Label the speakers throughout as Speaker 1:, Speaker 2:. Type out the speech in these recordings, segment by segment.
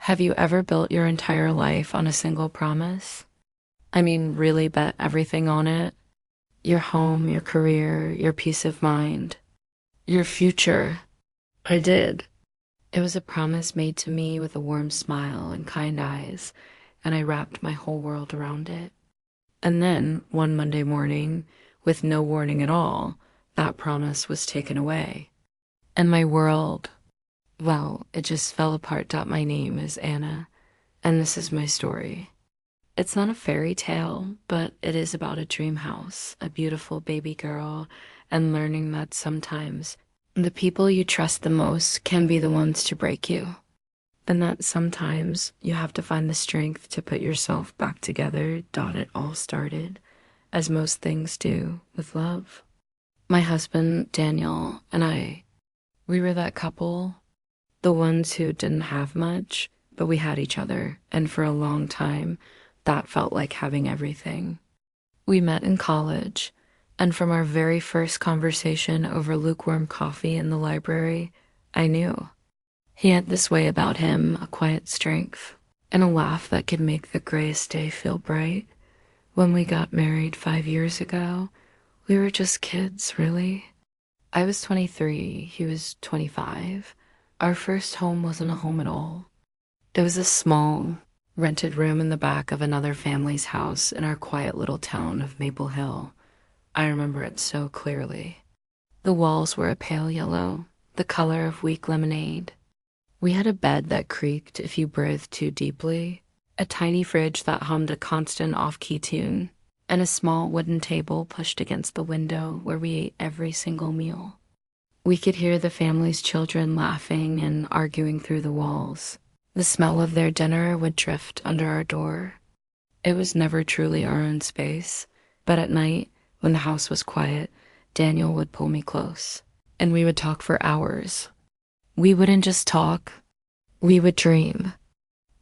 Speaker 1: Have you ever built your entire life on a single promise? I mean, really bet everything on it? Your home, your career, your peace of mind, your future. I did. It was a promise made to me with a warm smile and kind eyes, and I wrapped my whole world around it. And then, one Monday morning, with no warning at all, that promise was taken away. And my world, well, it just fell apart. My name is Anna, and this is my story. It's not a fairy tale, but it is about a dream house, a beautiful baby girl, and learning that sometimes the people you trust the most can be the ones to break you. And that sometimes you have to find the strength to put yourself back together. It all started, as most things do, with love. My husband, Daniel, and I, we were that couple, the ones who didn't have much, but we had each other, and for a long time, that felt like having everything. We met in college, and from our very first conversation over lukewarm coffee in the library, I knew. He had this way about him, a quiet strength, and a laugh that could make the grayest day feel bright. When we got married 5 years ago, we were just kids, really. I was 23, he was 25. Our first home wasn't a home at all. It was a small, rented room in the back of another family's house in our quiet little town of Maple Hill. I remember it so clearly. The walls were a pale yellow, the color of weak lemonade. We had a bed that creaked if you breathed too deeply, a tiny fridge that hummed a constant off-key tune, and a small wooden table pushed against the window where we ate every single meal. We could hear the family's children laughing and arguing through the walls. The smell of their dinner would drift under our door. It was never truly our own space, but at night, when the house was quiet, Daniel would pull me close, and we would talk for hours. We wouldn't just talk, we would dream.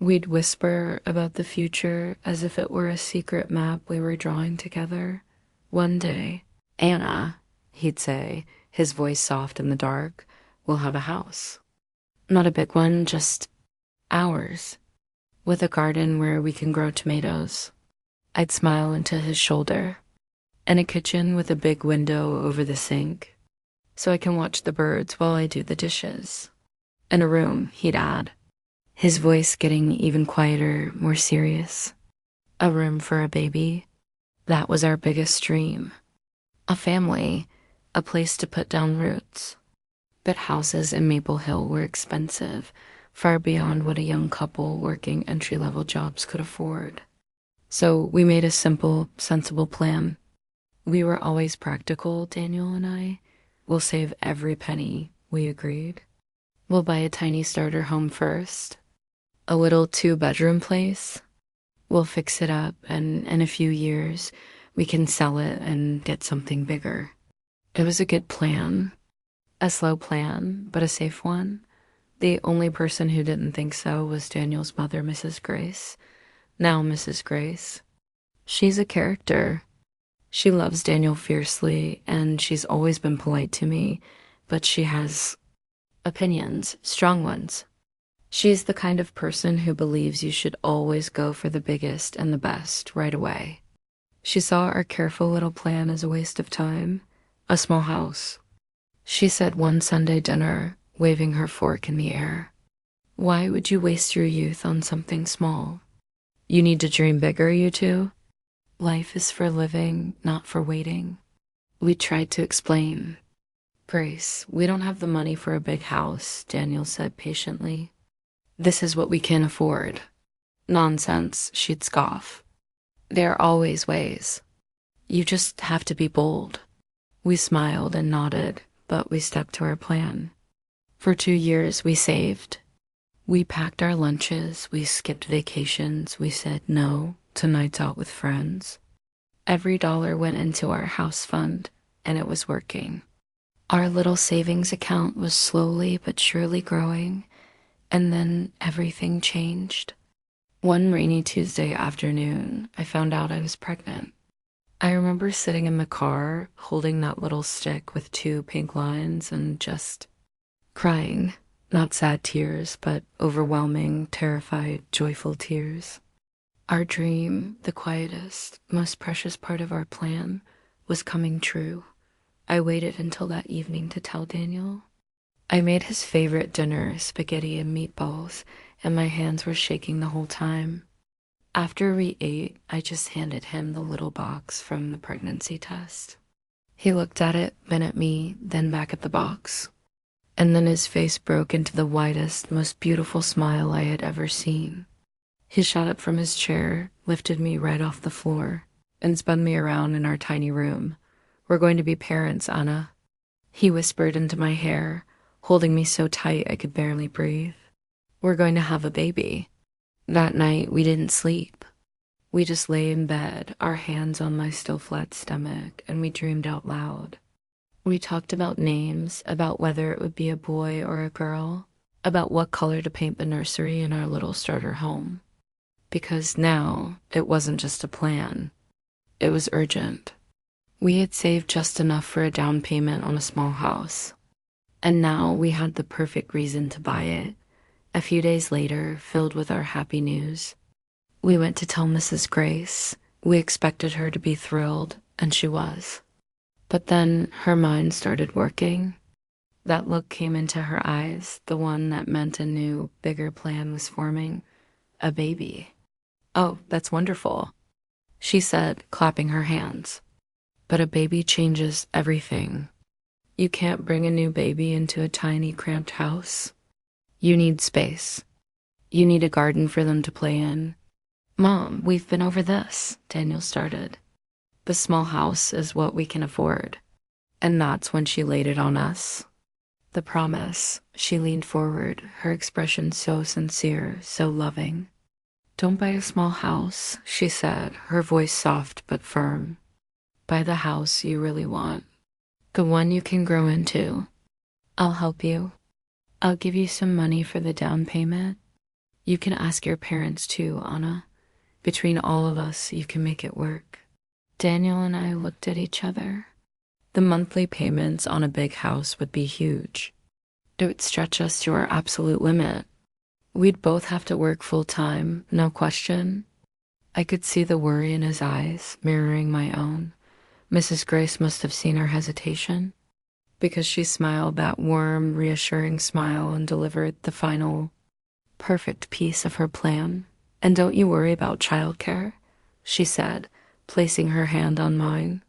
Speaker 1: We'd whisper about the future as if it were a secret map we were drawing together. One day, Anna, he'd say, his voice soft in the dark, will have a house. Not a big one, just ours, with a garden where we can grow tomatoes. I'd smile into his shoulder, and a kitchen with a big window over the sink, so I can watch the birds while I do the dishes. And a room, he'd add, his voice getting even quieter, more serious. A room for a baby. That was our biggest dream. A family, a place to put down roots. But houses in Maple Hill were expensive, far beyond what a young couple working entry-level jobs could afford. So we made a simple, sensible plan. We were always practical, Daniel and I. We'll save every penny, we agreed. We'll buy a tiny starter home first, a little 2-bedroom place. We'll fix it up, and in a few years, we can sell it and get something bigger. It was a good plan, a slow plan, but a safe one. The only person who didn't think so was Daniel's mother, Mrs. Grace, now Mrs. Grace. She's a character. She loves Daniel fiercely, and she's always been polite to me, but she has opinions, strong ones. She's the kind of person who believes you should always go for the biggest and the best right away. She saw our careful little plan as a waste of time, a small house. She said one Sunday dinner, waving her fork in the air, "Why would you waste your youth on something small? You need to dream bigger, you two. Life is for living, not for waiting." We tried to explain. "Grace, we don't have the money for a big house," Daniel said patiently. "This is what we can afford." "Nonsense," she'd scoff. "There are always ways. You just have to be bold." We smiled and nodded, but we stuck to our plan. For 2 years, we saved. We packed our lunches, we skipped vacations, we said no to nights out with friends. Every dollar went into our house fund, and it was working. Our little savings account was slowly but surely growing, and then everything changed. One rainy Tuesday afternoon, I found out I was pregnant. I remember sitting in the car, holding that little stick with 2 pink lines and just crying. Not sad tears, but overwhelming, terrified, joyful tears. Our dream, the quietest, most precious part of our plan, was coming true. I waited until that evening to tell Daniel. I made his favorite dinner, spaghetti and meatballs, and my hands were shaking the whole time. After we ate, I just handed him the little box from the pregnancy test. He looked at it, then at me, then back at the box. And then his face broke into the widest, most beautiful smile I had ever seen. He shot up from his chair, lifted me right off the floor, and spun me around in our tiny room. "We're going to be parents, Anna." He whispered into my hair, holding me so tight I could barely breathe. "We're going to have a baby." That night, we didn't sleep. We just lay in bed, our hands on my still flat stomach, and we dreamed out loud. We talked about names, about whether it would be a boy or a girl, about what color to paint the nursery in our little starter home. Because now, it wasn't just a plan. It was urgent. We had saved just enough for a down payment on a small house. And now we had the perfect reason to buy it. A few days later, filled with our happy news, we went to tell Mrs. Grace. We expected her to be thrilled, and she was. But then her mind started working. That look came into her eyes, the one that meant a new, bigger plan was forming. A baby. "Oh, that's wonderful," she said, clapping her hands. "But a baby changes everything. You can't bring a new baby into a tiny, cramped house. You need space. You need a garden for them to play in." "Mom, we've been over this," Daniel started. "The small house is what we can afford." And that's when she laid it on us. The promise. She leaned forward, her expression so sincere, so loving. "Don't buy a small house," she said, her voice soft but firm. "Buy the house you really want. The one you can grow into. I'll help you. I'll give you some money for the down payment. You can ask your parents too, Anna. Between all of us, you can make it work." Daniel and I looked at each other. The monthly payments on a big house would be huge. It would stretch us to our absolute limit. We'd both have to work full time, no question. I could see the worry in his eyes, mirroring my own. Mrs. Grace must have seen our hesitation, because she smiled that warm, reassuring smile and delivered the final, perfect piece of her plan. "And don't you worry about childcare," she said, placing her hand on mine.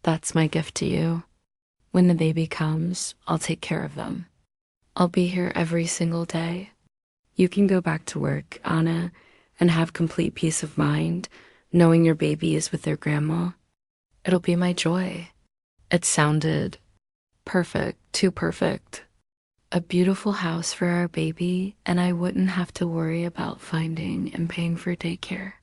Speaker 1: "That's my gift to you. When the baby comes, I'll take care of them. I'll be here every single day. You can go back to work, Anna, and have complete peace of mind, knowing your baby is with their grandma. It'll be my joy." It sounded perfect, too perfect. A beautiful house for our baby, and I wouldn't have to worry about finding and paying for daycare.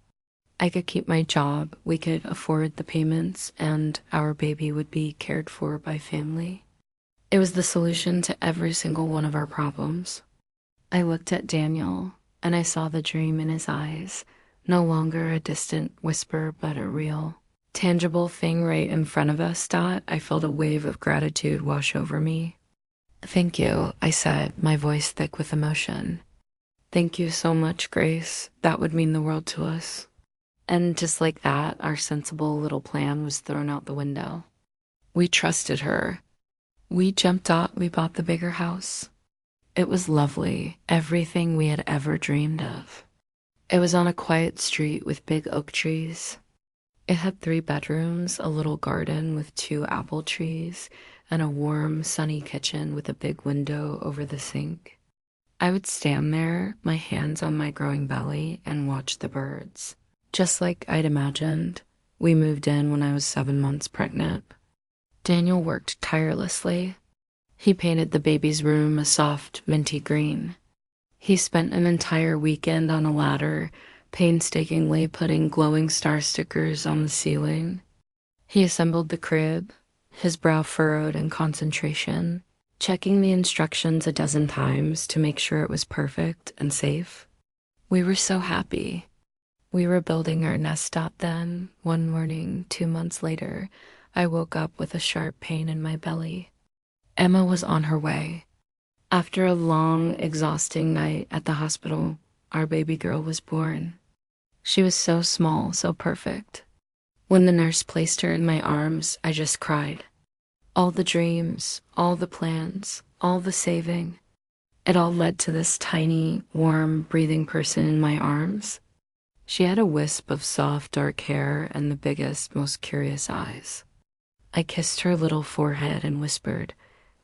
Speaker 1: I could keep my job, we could afford the payments, and our baby would be cared for by family. It was the solution to every single one of our problems. I looked at Daniel, and I saw the dream in his eyes, no longer a distant whisper, but a real, tangible thing right in front of us. I felt a wave of gratitude wash over me. "Thank you," I said, my voice thick with emotion. "Thank you so much, Grace. That would mean the world to us." And just like that, our sensible little plan was thrown out the window. We trusted her. We bought the bigger house. It was lovely, everything we had ever dreamed of. It was on a quiet street with big oak trees. It had 3 bedrooms, a little garden with 2 apple trees, and a warm, sunny kitchen with a big window over the sink. I would stand there, my hands on my growing belly, and watch the birds. Just like I'd imagined. We moved in when I was 7 months pregnant. Daniel worked tirelessly. He painted the baby's room a soft, minty green. He spent an entire weekend on a ladder, painstakingly putting glowing star stickers on the ceiling. He assembled the crib, his brow furrowed in concentration, checking the instructions a dozen times to make sure it was perfect and safe. We were so happy. We were building our nest. Then, one morning, 2 months later, I woke up with a sharp pain in my belly. Emma was on her way. After a long, exhausting night at the hospital, our baby girl was born. She was so small, so perfect. When the nurse placed her in my arms, I just cried. All the dreams, all the plans, all the saving, it all led to this tiny, warm, breathing person in my arms. She had a wisp of soft, dark hair and the biggest, most curious eyes. I kissed her little forehead and whispered,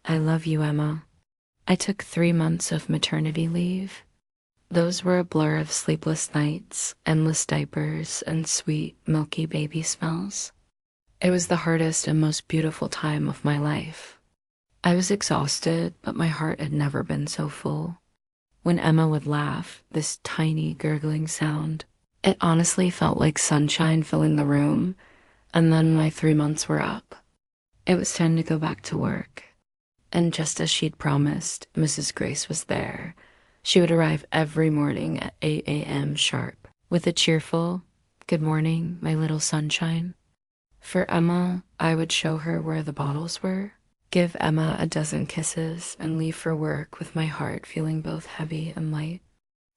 Speaker 1: "I love you, Emma." I took 3 months of maternity leave. Those were a blur of sleepless nights, endless diapers, and sweet, milky baby smells. It was the hardest and most beautiful time of my life. I was exhausted, but my heart had never been so full. When Emma would laugh, this tiny, gurgling sound, it honestly felt like sunshine filling the room. And then my 3 months were up. It was time to go back to work. And just as she'd promised, Mrs. Grace was there. She would arrive every morning at 8 a.m. sharp with a cheerful, "Good morning, my little sunshine." For Emma, I would show her where the bottles were, give Emma a dozen kisses, and leave for work with my heart feeling both heavy and light.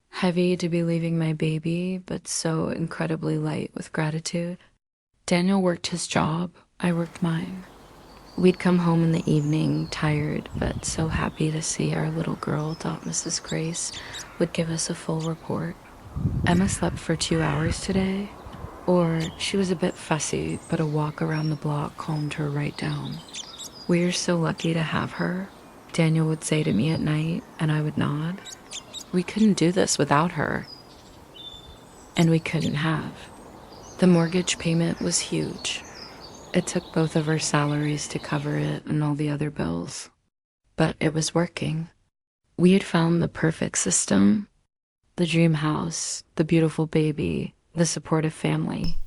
Speaker 1: Heavy to be leaving my baby, but so incredibly light with gratitude. Daniel worked his job, I worked mine. We'd come home in the evening, tired, but so happy to see our little girl. Mrs. Grace would give us a full report. Emma slept for 2 hours today, or she was a bit fussy, but a walk around the block calmed her right down. "We're so lucky to have her," Daniel would say to me at night, and I would nod. We couldn't do this without her. And we couldn't have. The mortgage payment was huge. It took both of our salaries to cover it and all the other bills. But it was working. We had found the perfect system. The dream house, the beautiful baby, the supportive family.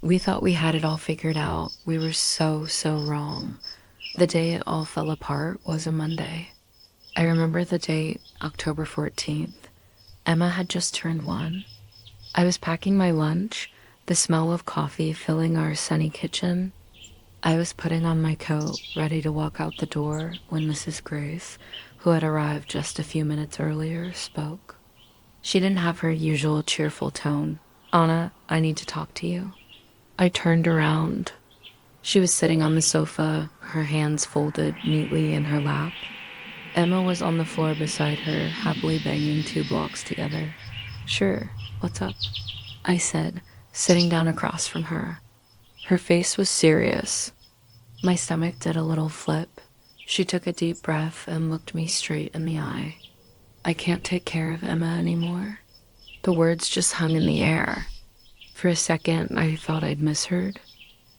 Speaker 1: We thought we had it all figured out. We were so wrong. The day it all fell apart was a Monday. I remember the date, October 14th. Emma had just turned 1. I was packing my lunch, the smell of coffee filling our sunny kitchen. I was putting on my coat, ready to walk out the door, when Mrs. Grace, who had arrived just a few minutes earlier, spoke. She didn't have her usual cheerful tone. "Anna, I need to talk to you." I turned around. She was sitting on the sofa, her hands folded neatly in her lap. Emma was on the floor beside her, happily banging 2 blocks together. "Sure, what's up?" I said, sitting down across from her. Her face was serious. My stomach did a little flip. She took a deep breath and looked me straight in the eye. "I can't take care of Emma anymore." The words just hung in the air. For a second, I thought I'd misheard.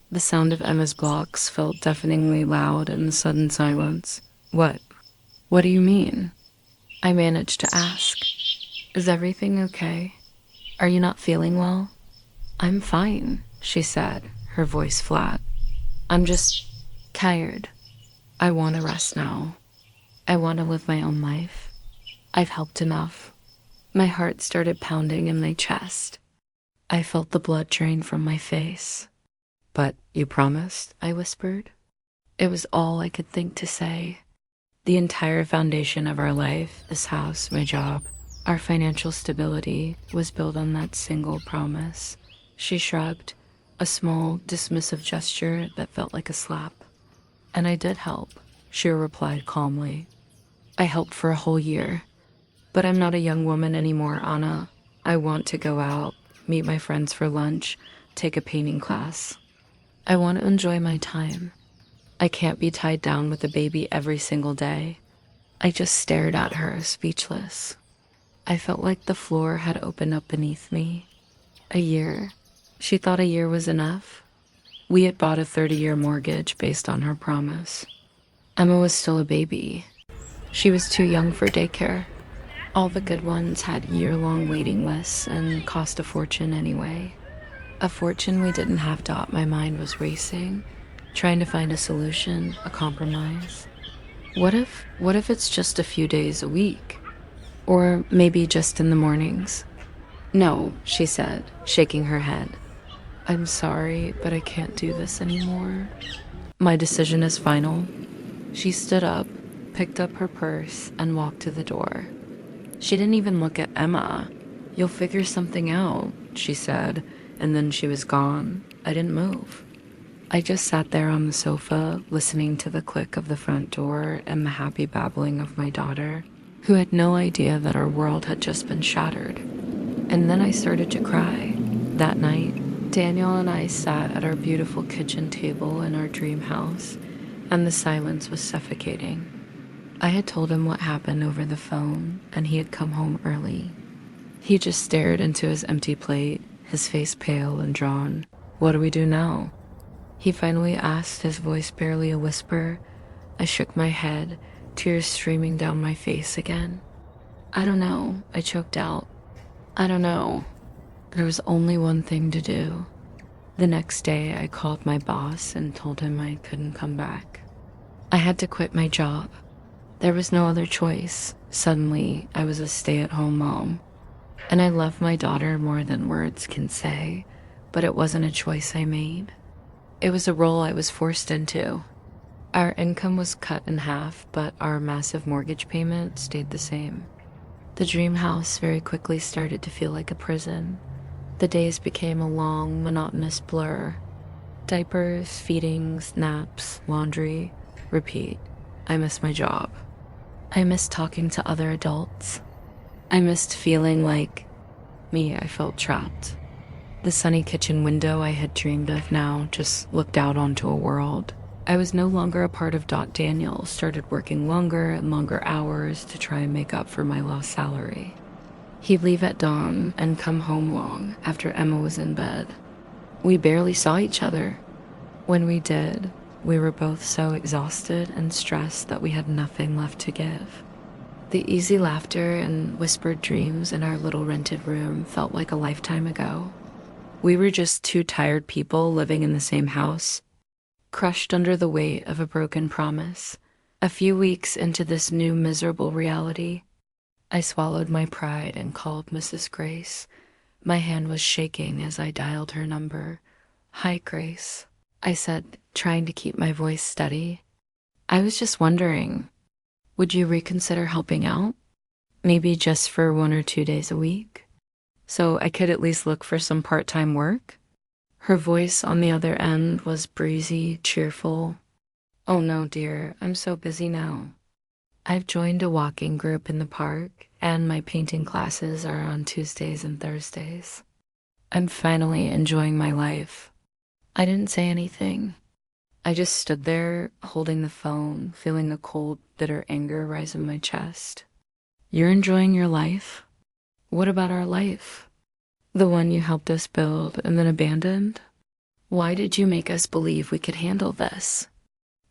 Speaker 1: The sound of Emma's blocks felt deafeningly loud in the sudden silence. "What? What do you mean?" I managed to ask. "Is everything okay? Are you not feeling well?" "I'm fine," she said, her voice flat. "I'm just tired. I want to rest now. I want to live my own life. I've helped enough." My heart started pounding in my chest. I felt the blood drain from my face. "But you promised," I whispered. It was all I could think to say. The entire foundation of our life, this house, my job, our financial stability, was built on that single promise. She shrugged, a small, dismissive gesture that felt like a slap. "And I did help," she replied calmly. "I helped for a whole year. But I'm not a young woman anymore, Anna. I want to go out, meet my friends for lunch, take a painting class. I want to enjoy my time. I can't be tied down with a baby every single day." I just stared at her, speechless. I felt like the floor had opened up beneath me. A year. She thought a year was enough. We had bought a 30-year mortgage based on her promise. Emma was still a baby. She was too young for daycare. All the good ones had year-long waiting lists and cost a fortune anyway. A fortune we didn't have to. My mind was racing, trying to find a solution, a compromise. What if it's just a few days a week? Or maybe just in the mornings? "No," she said, shaking her head. "I'm sorry, but I can't do this anymore. My decision is final." She stood up, picked up her purse, and walked to the door. She didn't even look at Emma. "You'll figure something out," she said, and then she was gone. I didn't move. I just sat there on the sofa, listening to the click of the front door and the happy babbling of my daughter, who had no idea that our world had just been shattered. And then I started to cry. That night, Daniel and I sat at our beautiful kitchen table in our dream house, and the silence was suffocating. I had told him what happened over the phone, and he had come home early. He just stared into his empty plate, his face pale and drawn. "What do we do now?" He finally asked, his voice barely a whisper. I shook my head, tears streaming down my face again. "I don't know," I choked out. "I don't know." There was only one thing to do. The next day, I called my boss and told him I couldn't come back. I had to quit my job. There was no other choice. Suddenly, I was a stay-at-home mom. And I love my daughter more than words can say, but it wasn't a choice I made. It was a role I was forced into. Our income was cut in half, but our massive mortgage payment stayed the same. The dream house very quickly started to feel like a prison. The days became a long, monotonous blur. Diapers, feedings, naps, laundry, repeat. I missed my job. I missed talking to other adults. I missed feeling like me. I felt trapped. The sunny kitchen window I had dreamed of now just looked out onto a world. I was no longer a part of Daniel, started working longer and longer hours to try and make up for my lost salary. He'd leave at dawn and come home long after Emma was in bed. We barely saw each other. When we did, we were both so exhausted and stressed that we had nothing left to give. The easy laughter and whispered dreams in our little rented room felt like a lifetime ago. We were just two tired people living in the same house, crushed under the weight of a broken promise. A few weeks into this new miserable reality, I swallowed my pride and called Mrs. Grace. My hand was shaking as I dialed her number. "Hi, Grace," I said, trying to keep my voice steady. "I was just wondering, would you reconsider helping out? Maybe just for 1 or 2 days a week? So I could at least look for some part-time work?" Her voice on the other end was breezy, cheerful. "Oh no, dear, I'm so busy now. I've joined a walking group in the park, and my painting classes are on Tuesdays and Thursdays. I'm finally enjoying my life." I didn't say anything. I just stood there, holding the phone, feeling the cold, bitter anger rise in my chest. "You're enjoying your life? What about our life? The one you helped us build and then abandoned? Why did you make us believe we could handle this?"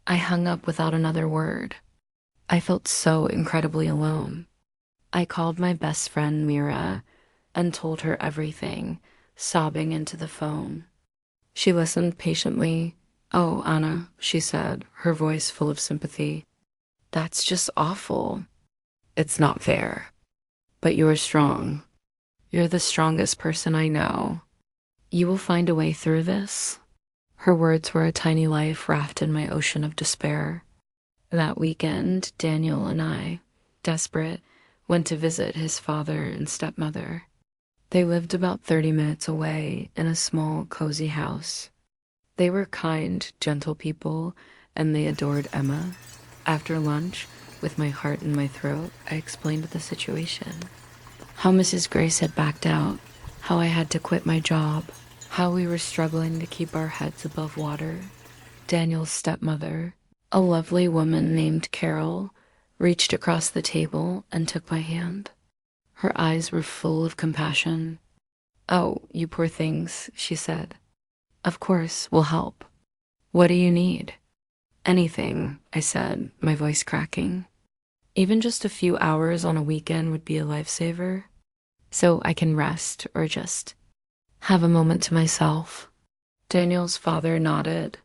Speaker 1: I hung up without another word. I felt so incredibly alone. I called my best friend, Mira, and told her everything, sobbing into the phone. She listened patiently. "Oh, Anna," she said, her voice full of sympathy. "That's just awful. It's not fair. But you're strong. You're the strongest person I know. You will find a way through this." Her words were a tiny life raft in my ocean of despair. That weekend, Daniel and I, desperate, went to visit his father and stepmother. They lived about 30 minutes away in a small, cozy house. They were kind, gentle people, and they adored Emma. After lunch, with my heart in my throat, I explained the situation. How Mrs. Grace had backed out, how I had to quit my job, how we were struggling to keep our heads above water. Daniel's stepmother, a lovely woman named Carol, reached across the table and took my hand. Her eyes were full of compassion. "Oh, you poor things," she said. "Of course, we'll help. What do you need?" "Anything," I said, my voice cracking. "Even just a few hours on a weekend would be a lifesaver, so I can rest or just have a moment to myself." Daniel's father nodded.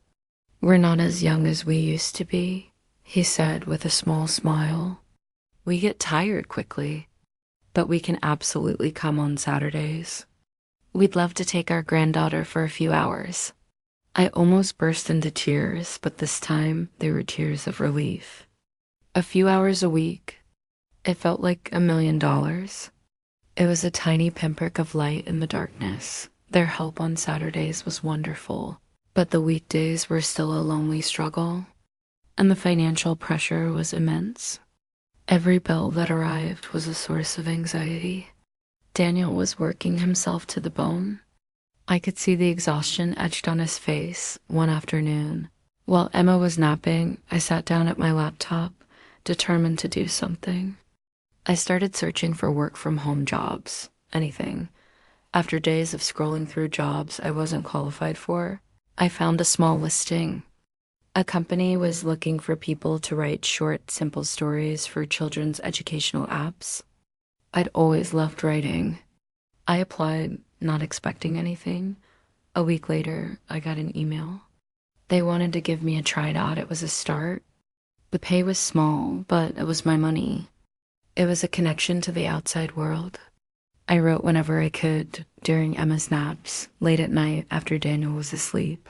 Speaker 1: "We're not as young as we used to be," he said with a small smile. "We get tired quickly, but we can absolutely come on Saturdays. We'd love to take our granddaughter for a few hours." I almost burst into tears, but this time they were tears of relief. A few hours a week. It felt like $1 million. It was a tiny pinprick of light in the darkness. Their help on Saturdays was wonderful, but the weekdays were still a lonely struggle, and the financial pressure was immense. Every bill that arrived was a source of anxiety. Daniel was working himself to the bone. I could see the exhaustion etched on his face one afternoon. While Emma was napping, I sat down at my laptop, determined to do something. I started searching for work from home jobs, anything. After days of scrolling through jobs I wasn't qualified for, I found a small listing. A company was looking for people to write short, simple stories for children's educational apps. I'd always loved writing. I applied, not expecting anything. A week later, I got an email. They wanted to give me a try out. It was a start. The pay was small, but it was my money. It was a connection to the outside world. I wrote whenever I could, during Emma's naps, late at night after Daniel was asleep.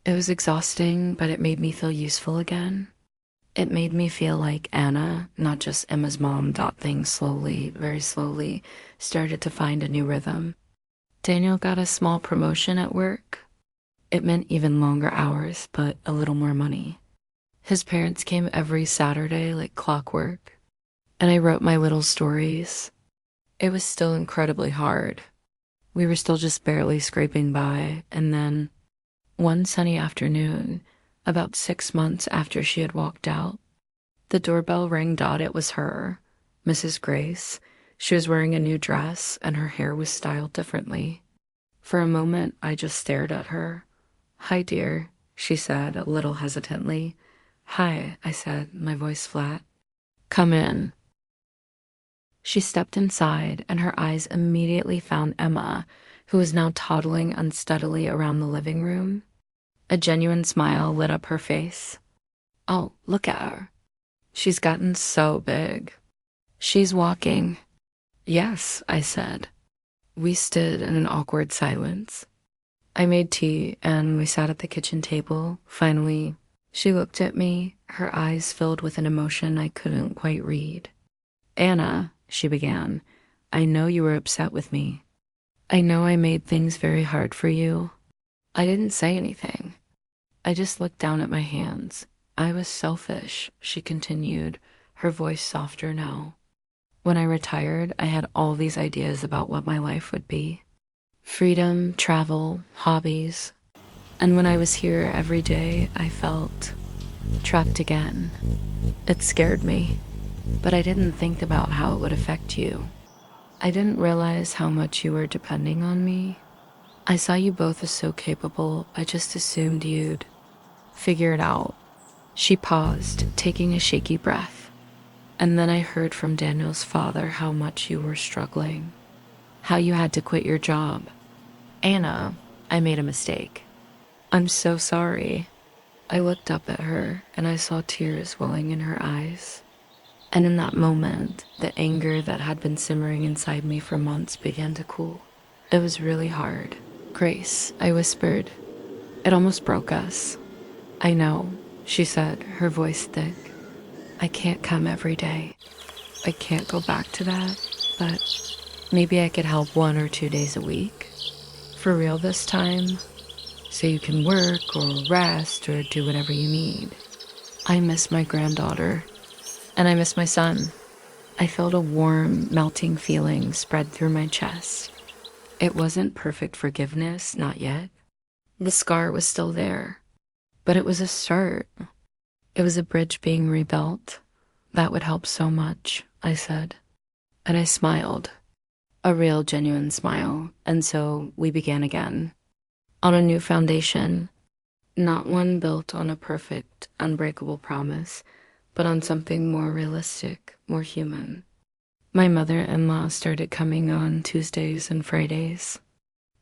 Speaker 1: It was exhausting, but it made me feel useful again. It made me feel like Anna, not just Emma's mom. Things slowly, very slowly, started to find a new rhythm. Daniel got a small promotion at work. It meant even longer hours, but a little more money. His parents came every Saturday like clockwork, and I wrote my little stories. It was still incredibly hard. We were still just barely scraping by, and then, one sunny afternoon, about 6 months after she had walked out, the doorbell rang. It was her, Mrs. Grace. She was wearing a new dress, and her hair was styled differently. For a moment, I just stared at her. "Hi, dear," she said, a little hesitantly. "Hi," I said, my voice flat. "Come in." She stepped inside, and her eyes immediately found Emma, who was now toddling unsteadily around the living room. A genuine smile lit up her face. "Oh, look at her. She's gotten so big. She's walking." "Yes," I said. We stood in an awkward silence. I made tea, and we sat at the kitchen table. Finally, she looked at me, her eyes filled with an emotion I couldn't quite read. "Anna," she began, "I know you were upset with me. I know I made things very hard for you." I didn't say anything. I just looked down at my hands. "I was selfish," she continued, her voice softer now. "When I retired, I had all these ideas about what my life would be. Freedom, travel, hobbies. And when I was here every day, I felt trapped again. It scared me, but I didn't think about how it would affect you. I didn't realize how much you were depending on me. I saw you both as so capable, I just assumed you'd figure it out." She paused, taking a shaky breath. "And then I heard from Daniel's father how much you were struggling, how you had to quit your job. Anna, I made a mistake. I'm so sorry." I looked up at her, and I saw tears welling in her eyes. And in that moment, the anger that had been simmering inside me for months began to cool. It was really hard. "Grace," I whispered. "It almost broke us." "I know," she said, her voice thick. "I can't come every day. I can't go back to that, but maybe I could help 1 or 2 days a week. For real this time, so you can work or rest or do whatever you need. I miss my granddaughter, and I miss my son." I felt a warm, melting feeling spread through my chest. It wasn't perfect forgiveness, not yet. The scar was still there, but it was a start. It was a bridge being rebuilt. "That would help so much," I said. And I smiled. A real, genuine smile. And so we began again. On a new foundation. Not one built on a perfect, unbreakable promise, but on something more realistic, more human. My mother-in-law started coming on Tuesdays and Fridays.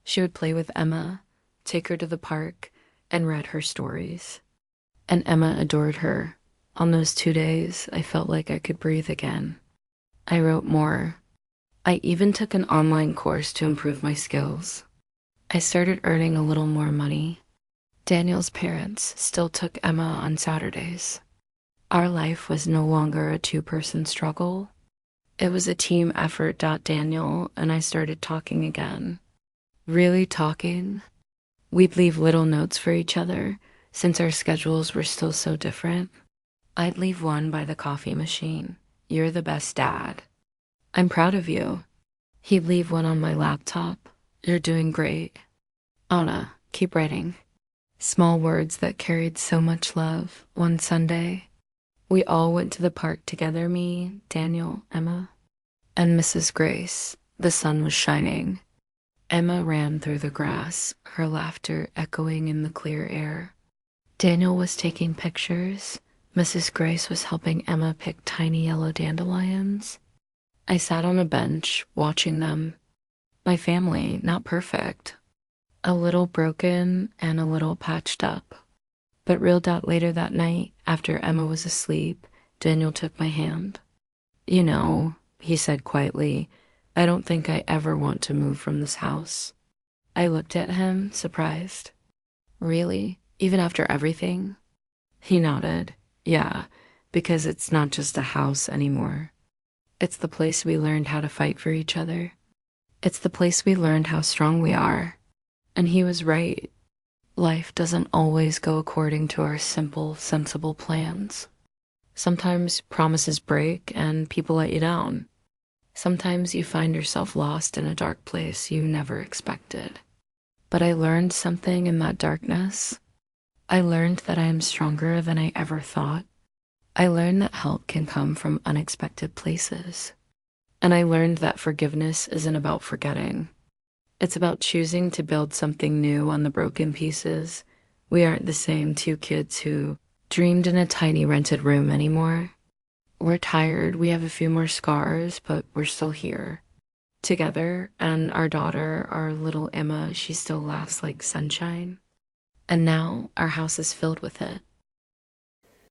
Speaker 1: She would play with Emma, take her to the park, and read her stories. And Emma adored her. On those 2 days, I felt like I could breathe again. I wrote more. I even took an online course to improve my skills. I started earning a little more money. Daniel's parents still took Emma on Saturdays. Our life was no longer a two-person struggle. It was a team effort. Daniel and I started talking again. Really talking. We'd leave little notes for each other since our schedules were still so different. I'd leave one by the coffee machine. You're the best dad. I'm proud of you. He'd leave one on my laptop. You're doing great. Anna, keep writing. Small words that carried so much love. One Sunday, we all went to the park together, me, Daniel, Emma, and Mrs. Grace. The sun was shining. Emma ran through the grass, her laughter echoing in the clear air. Daniel was taking pictures. Mrs. Grace was helping Emma pick tiny yellow dandelions. I sat on a bench, watching them. My family, not perfect. A little broken and a little patched up. But real doubt later that night, after Emma was asleep, Daniel took my hand. You know, he said quietly, I don't think I ever want to move from this house. I looked at him, surprised. Really? Even after everything? He nodded. Yeah, because it's not just a house anymore. It's the place we learned how to fight for each other. It's the place we learned how strong we are. And he was right. Life doesn't always go according to our simple, sensible plans. Sometimes promises break and people let you down. Sometimes you find yourself lost in a dark place you never expected. But I learned something in that darkness. I learned that I am stronger than I ever thought. I learned that help can come from unexpected places. And I learned that forgiveness isn't about forgetting. It's about choosing to build something new on the broken pieces. We aren't the same two kids who dreamed in a tiny rented room anymore. We're tired, we have a few more scars, but we're still here. Together, and our daughter, our little Emma, she still laughs like sunshine. And now our house is filled with it.